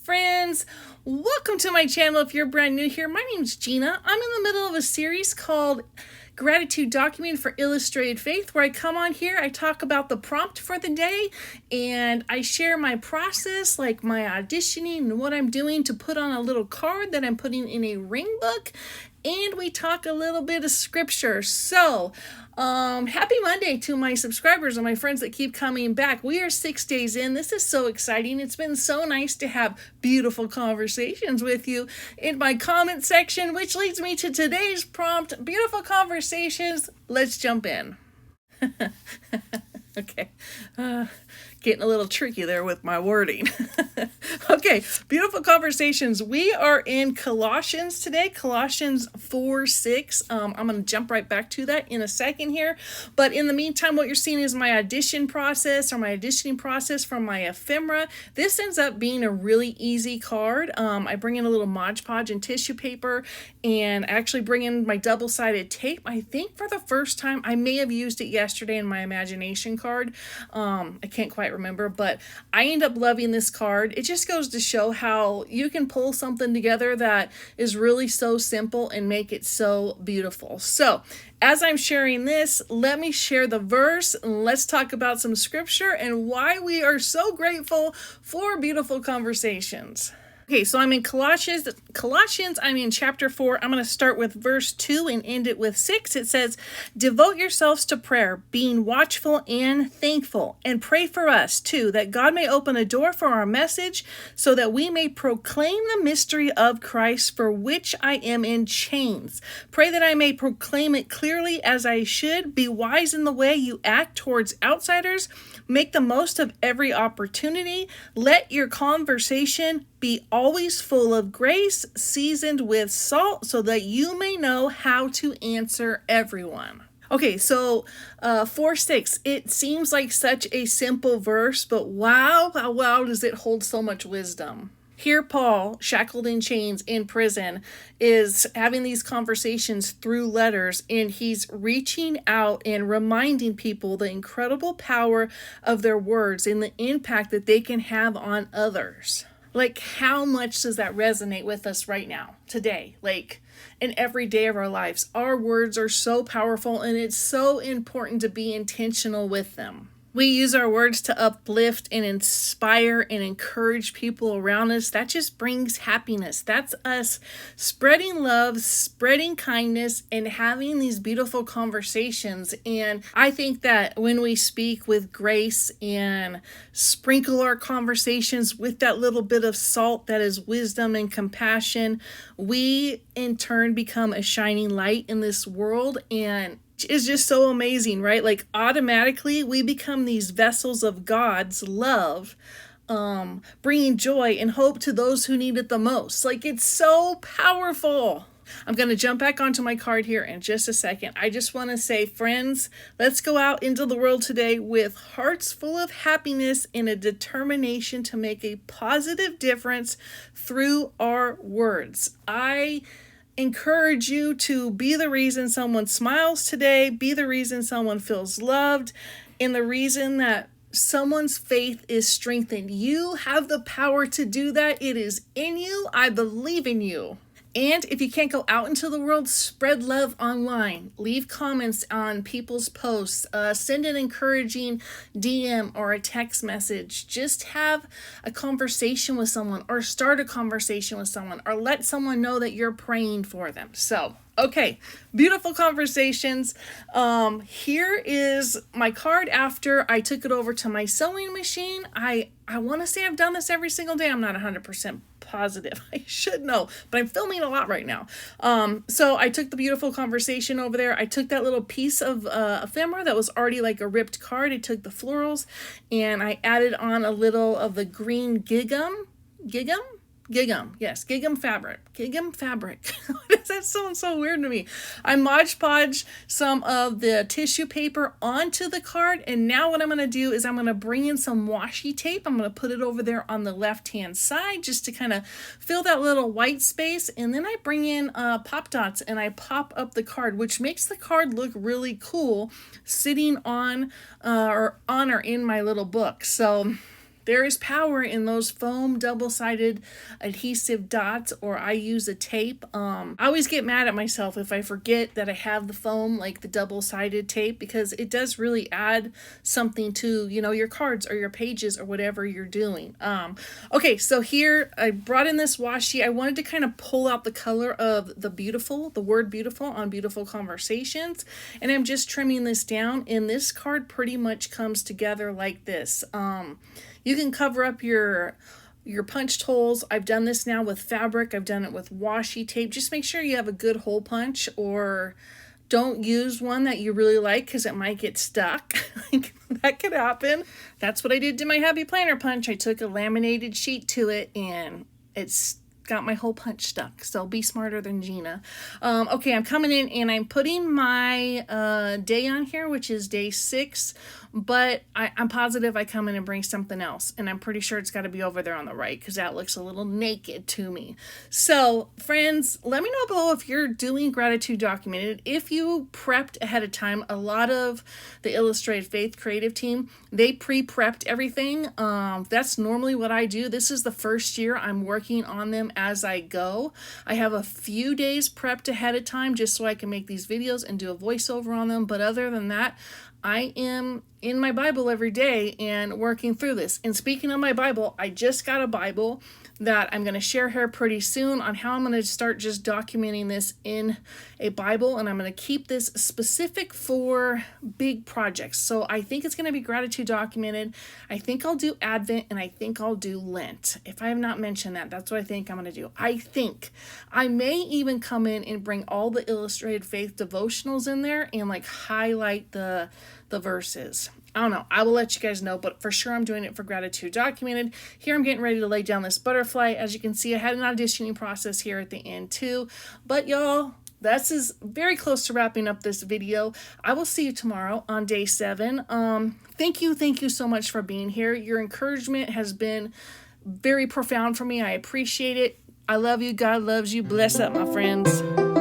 friends. Welcome to my channel. If you're brand new here, my name's Gina. I'm in the middle of a series called Gratitude Document for Illustrated Faith, where I come on here, I talk about the prompt for the day, and I share my process, like my auditioning and what I'm doing to put on a little card that I'm putting in a ring book, and we talk a little bit of scripture. So, happy Monday to my subscribers and my friends that keep coming back. We are 6 days in. This is so exciting. It's been so nice to have beautiful conversations with you in my comment section, which leads me to today's prompt, beautiful conversations. Let's jump in. Okay. Getting a little tricky there with my wording. Okay, beautiful conversations. We are in Colossians today, Colossians 4:6. I'm going to jump right back to that in a second here. But in the meantime, what you're seeing is my auditioning process from my ephemera. This ends up being a really easy card. I bring in a little Mod Podge and tissue paper, and I actually bring in my double-sided tape. I think for the first time, I may have used it yesterday in my imagination card. I can't quite remember, but I end up loving this card. It just goes to show how you can pull something together that is really so simple and make it so beautiful. So as I'm sharing this, let me share the verse, and let's talk about some scripture and why we are so grateful for beautiful conversations. Okay, so I'm in Colossians, I'm in chapter 4. I'm going to start with verse 2 and end it with 6. It says, "Devote yourselves to prayer, being watchful and thankful, and pray for us, too, that God may open a door for our message, so that we may proclaim the mystery of Christ, for which I am in chains. Pray that I may proclaim it clearly as I should. Be wise in the way you act towards outsiders. Make the most of every opportunity. Let your conversation be always full of grace, seasoned with salt, so that you may know how to answer everyone." Okay, so 4:6, it seems like such a simple verse, but wow, does it hold so much wisdom. Here Paul, shackled in chains in prison, is having these conversations through letters, and he's reaching out and reminding people the incredible power of their words and the impact that they can have on others. Like, how much does that resonate with us right now, today? Like, in every day of our lives, our words are so powerful, and it's so important to be intentional with them. We use our words to uplift and inspire and encourage people around us. That just brings happiness. That's us spreading love, spreading kindness, and having these beautiful conversations. And I think that when we speak with grace and sprinkle our conversations with that little bit of salt that is wisdom and compassion, we in turn become a shining light in this world, and is just so amazing, right? Like, automatically we become these vessels of God's love, bringing joy and hope to those who need it the most. Like, it's so powerful. I'm going to jump back onto my card here in just a second. I just want to say, friends, let's go out into the world today with hearts full of happiness and a determination to make a positive difference through our words. I encourage you to be the reason someone smiles today, be the reason someone feels loved, and the reason that someone's faith is strengthened. You have the power to do that. It is in you. I believe in you. And if you can't go out into the world, spread love online. Leave comments on people's posts. Send an encouraging DM or a text message. Just have a conversation with someone, or start a conversation with someone, or let someone know that you're praying for them. So, okay, beautiful conversations. Here is my card after I took it over to my sewing machine. I want to say I've done this every single day. I'm not 100% positive. I should know, but I'm filming a lot right now. So I took the beautiful conversation over there. I took that little piece of ephemera that was already like a ripped card. I took the florals and I added on a little of the green gigum fabric. Why does that sound so weird to me? I Mod Podge some of the tissue paper onto the card, and now what I'm going to do is I'm going to bring in some washi tape. I'm going to put it over there on the left-hand side just to kind of fill that little white space, and then I bring in pop dots and I pop up the card, which makes the card look really cool sitting on or in my little book. So There is power in those foam double-sided adhesive dots, or I use a tape. I always get mad at myself if I forget that I have the foam, like the double-sided tape, because it does really add something to, you know, your cards or your pages or whatever you're doing. Okay, so here I brought in this washi. I wanted to kind of pull out the color of the beautiful, the word beautiful on Beautiful Conversations, and I'm just trimming this down, and this card pretty much comes together like this. You can cover up your punched holes. I've done this now with fabric. I've done it with washi tape. Just make sure you have a good hole punch, or don't use one that you really like because it might get stuck. That could happen. That's what I did to my Happy Planner punch. I took a laminated sheet to it and it's got my whole punch stuck. So be smarter than Gina. Okay, I'm coming in and I'm putting my day on here, which is day 6, but I'm positive I come in and bring something else, and I'm pretty sure it's got to be over there on the right because that looks a little naked to me. So friends, let me know below if you're doing gratitude documented. If you prepped ahead of time, a lot of the Illustrated Faith creative team, they pre-prepped everything. That's normally what I do. This is the first year I'm working on them as I go. I have a few days prepped ahead of time just so I can make these videos and do a voiceover on them. But other than that, I am in my Bible every day and working through this. And speaking of my Bible, I just got a Bible that I'm going to share here pretty soon on how I'm going to start just documenting this in a Bible, and I'm going to keep this specific for big projects. So I think it's going to be gratitude documented. I think I'll do Advent, and I think I'll do Lent. If I have not mentioned that, that's what I think I'm going to do. I think I may even come in and bring all the Illustrated Faith devotionals in there and like highlight the verses. I don't know. I will let you guys know, but for sure I'm doing it for gratitude documented. Here I'm getting ready to lay down this butterfly. As you can see, I had an auditioning process here at the end too. But y'all, this is very close to wrapping up this video. I will see you tomorrow on day 7. Thank you so much for being here. Your encouragement has been very profound for me. I appreciate it. I love you. God loves you. Bless up, my friends.